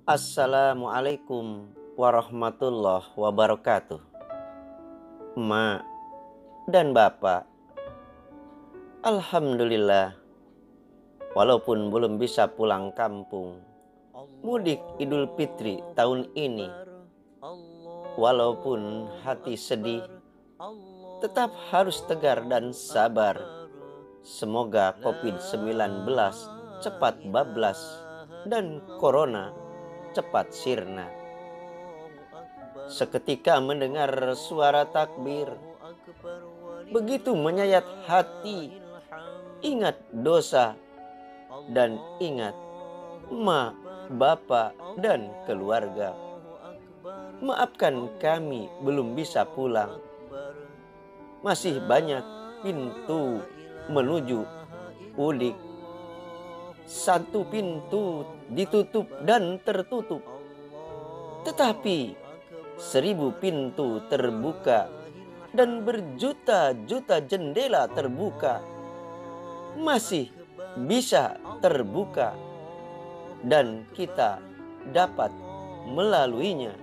Assalamualaikum warahmatullahi wabarakatuh. Emak dan bapak, alhamdulillah, walaupun belum bisa pulang kampung, mudik Idul Fitri tahun ini, walaupun hati sedih, tetap harus tegar dan sabar. Semoga COVID-19 cepat bablas dan corona cepat sirna. Seketika mendengar suara takbir, begitu menyayat hati. Ingat dosa dan ingat emak, bapak, dan keluarga. Maafkan kami belum bisa pulang. Masih banyak pintu menuju mudik. Satu pintu ditutup dan tertutup, tetapi 1000 pintu terbuka dan berjuta-juta jendela terbuka. Masih bisa terbuka dan kita dapat melaluinya,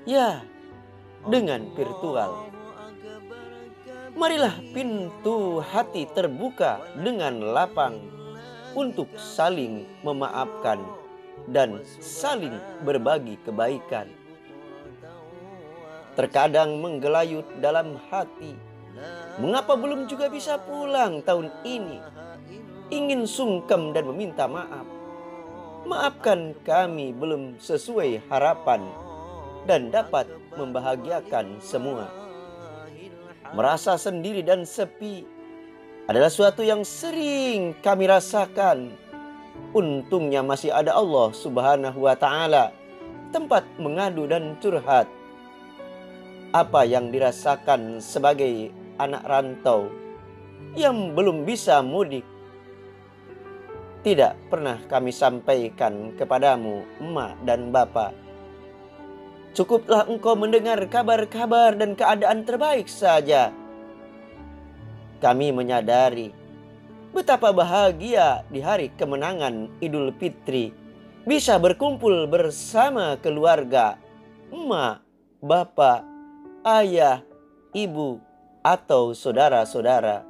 ya, dengan virtual. Marilah pintu hati terbuka dengan lapang untuk saling memaafkan dan saling berbagi kebaikan. Terkadang menggelayut dalam hati, mengapa belum juga bisa pulang tahun ini? Ingin sungkem dan meminta maaf. Maafkan kami belum sesuai harapan dan dapat membahagiakan semua. Merasa sendiri dan sepi adalah suatu yang sering kami rasakan. Untungnya masih ada Allah Subhanahu wa Ta'ala, tempat mengadu dan curhat. Apa yang dirasakan sebagai anak rantau yang belum bisa mudik tidak pernah kami sampaikan kepadamu, emak dan bapak. Cukuplah engkau mendengar kabar-kabar dan keadaan terbaik saja. Kami menyadari betapa bahagia di hari kemenangan Idul Fitri bisa berkumpul bersama keluarga, emak, bapak, ayah, ibu, atau saudara-saudara.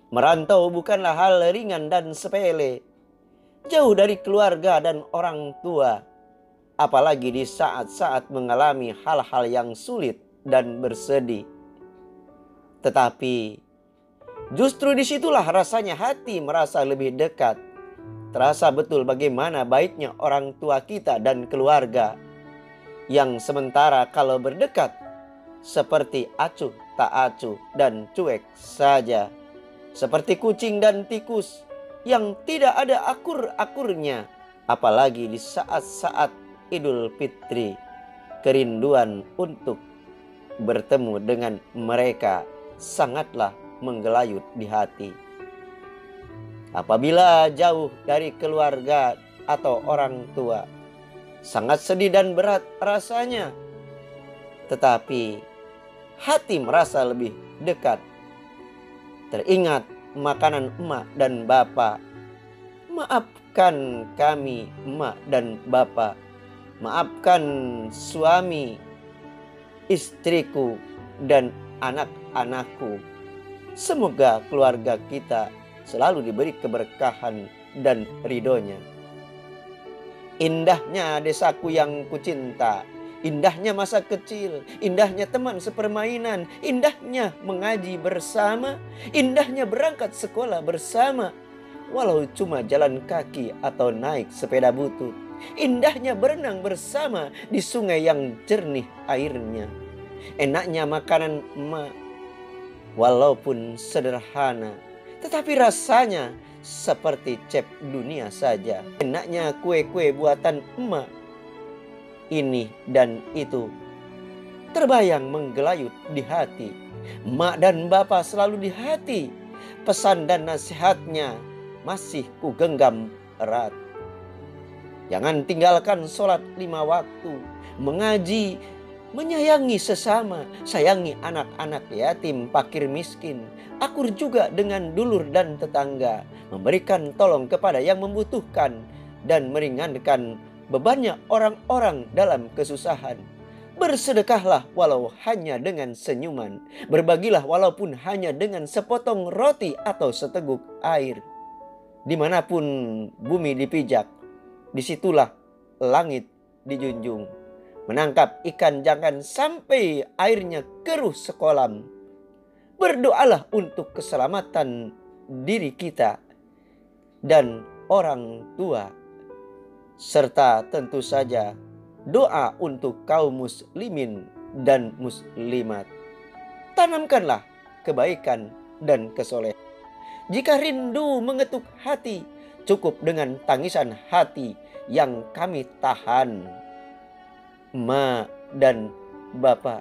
Merantau bukanlah hal ringan dan sepele, jauh dari keluarga dan orang tua, apalagi di saat-saat mengalami hal-hal yang sulit dan bersedih. Tetapi justru disitulah rasanya hati merasa lebih dekat. Terasa betul bagaimana baiknya orang tua kita dan keluarga, yang sementara kalau berdekat seperti acuh tak acuh dan cuek saja, seperti kucing dan tikus yang tidak ada akur-akurnya. Apalagi di saat-saat Idul Fitri, kerinduan untuk bertemu dengan mereka sangatlah menggelayut di hati. Apabila jauh dari keluarga atau orang tua, sangat sedih dan berat rasanya. Tetapi hati merasa lebih dekat. Teringat makanan emak dan bapak. Maafkan kami, emak dan bapak. Maafkan suami, istriku, dan anak-anakku. Semoga keluarga kita selalu diberi keberkahan dan ridhonya. Indahnya desaku yang kucinta, indahnya masa kecil, indahnya teman sepermainan, indahnya mengaji bersama, indahnya berangkat sekolah bersama, walau cuma jalan kaki atau naik sepeda butut. Indahnya berenang bersama di sungai yang jernih airnya. Enaknya makanan emak, walaupun sederhana, tetapi rasanya seperti cep dunia saja. Enaknya kue-kue buatan emak, ini dan itu terbayang menggelayut di hati. Emak dan bapak selalu di hati. Pesan dan nasihatnya masih kugenggam erat. Jangan tinggalkan sholat 5 waktu, mengaji, menyayangi sesama, sayangi anak-anak yatim, fakir miskin, akur juga dengan dulur dan tetangga, memberikan tolong kepada yang membutuhkan, dan meringankan bebannya orang-orang dalam kesusahan. Bersedekahlah walau hanya dengan senyuman. Berbagilah walaupun hanya dengan sepotong roti atau seteguk air. Dimanapun bumi dipijak, disitulah langit dijunjung. Menangkap ikan jangan sampai airnya keruh sekolam. Berdoalah untuk keselamatan diri kita dan orang tua. Serta tentu saja doa untuk kaum muslimin dan muslimat. Tanamkanlah kebaikan dan kesolehan. Jika rindu mengetuk hati, cukup dengan tangisan hati yang kami tahan. Ma dan Bapak,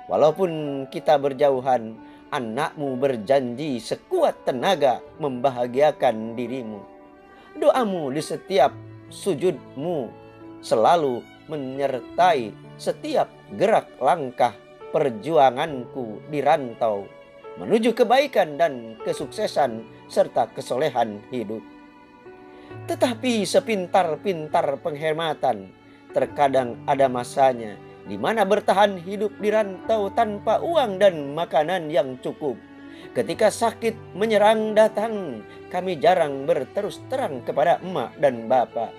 walaupun kita berjauhan, anakmu berjanji sekuat tenaga membahagiakan dirimu. Doamu di setiap sujudmu selalu menyertai setiap gerak langkah perjuanganku di rantau menuju kebaikan dan kesuksesan serta kesolehan hidup. Tetapi sepintar-pintar penghematan, terkadang ada masanya di mana bertahan hidup di rantau tanpa uang dan makanan yang cukup. Ketika sakit menyerang datang, kami jarang berterus terang kepada emak dan bapak.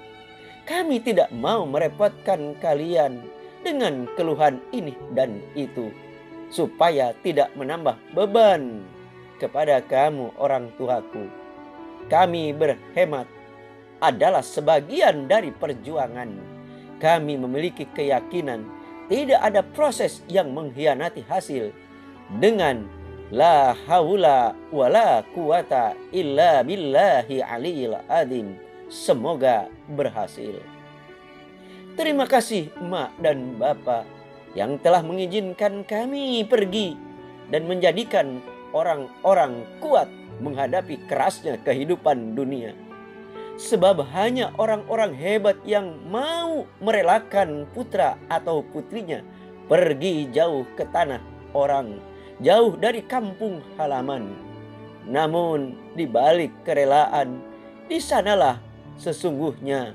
Kami tidak mau merepotkan kalian dengan keluhan ini dan itu, supaya tidak menambah beban kepada kamu orang tuaku. Kami berhemat adalah sebagian dari perjuangan. Kami memiliki keyakinan tidak ada proses yang mengkhianati hasil. Dengan la haula wala quwata illa billahi aliyil azim, semoga berhasil. Terima kasih emak dan bapak yang telah mengizinkan kami pergi dan menjadikan orang-orang kuat menghadapi kerasnya kehidupan dunia. Sebab hanya orang-orang hebat yang mau merelakan putra atau putrinya pergi jauh ke tanah orang, jauh dari kampung halaman. Namun di balik kerelaan, di sanalah sesungguhnya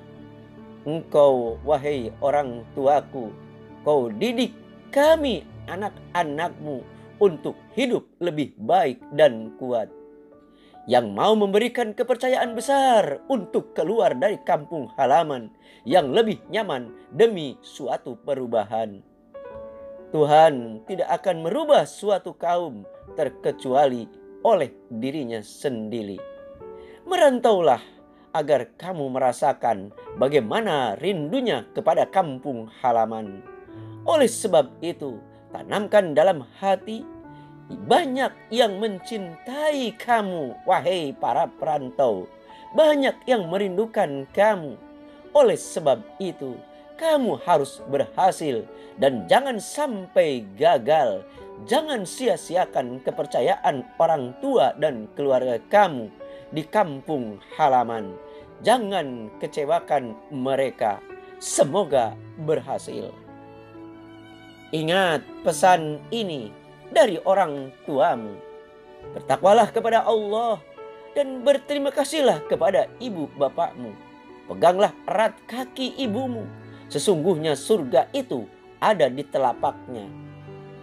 engkau, wahai orang tuaku, kau didik kami anak-anakmu untuk hidup lebih baik dan kuat. Yang mau memberikan kepercayaan besar untuk keluar dari kampung halaman yang lebih nyaman demi suatu perubahan. Tuhan tidak akan merubah suatu kaum terkecuali oleh dirinya sendiri. Merantaulah agar kamu merasakan bagaimana rindunya kepada kampung halaman. Oleh sebab itu, tanamkan dalam hati, banyak yang mencintai kamu, wahai para perantau. Banyak yang merindukan kamu. Oleh sebab itu, kamu harus berhasil dan jangan sampai gagal. Jangan sia-siakan kepercayaan orang tua dan keluarga kamu di kampung halaman. Jangan kecewakan mereka. Semoga berhasil. Ingat pesan ini dari orang tuamu. Bertakwalah kepada Allah dan berterima kasihlah kepada ibu bapakmu. Peganglah erat kaki ibumu. Sesungguhnya surga itu ada di telapaknya.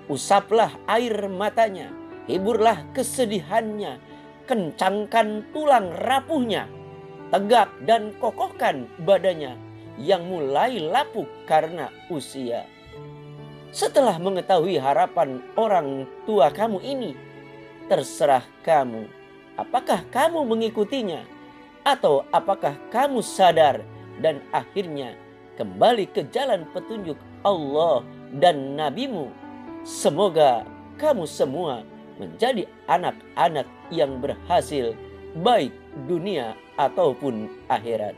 Usaplah air matanya, hiburlah kesedihannya, kencangkan tulang rapuhnya, tegak dan kokohkan badannya yang mulai lapuk karena usia. Setelah mengetahui harapan orang tua kamu ini, terserah kamu. Apakah kamu mengikutinya? Atau apakah kamu sadar dan akhirnya kembali ke jalan petunjuk Allah dan Nabi-Mu? Semoga kamu semua menjadi anak-anak yang berhasil, baik dunia ataupun akhirat.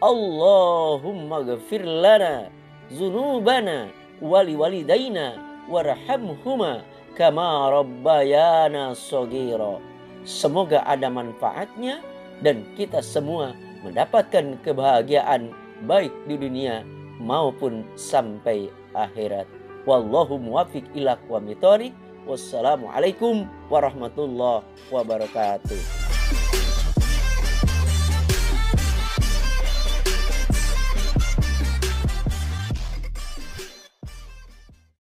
Allahumma ghafir lana zunubana wali walidaina warhamhuma kama rabbayana shaghira. Semoga ada manfaatnya dan kita semua mendapatkan kebahagiaan baik di dunia maupun sampai akhirat. Wallahu muwaffiq ila aqwamit thoriq. Wassalamualaikum warahmatullahi wabarakatuh.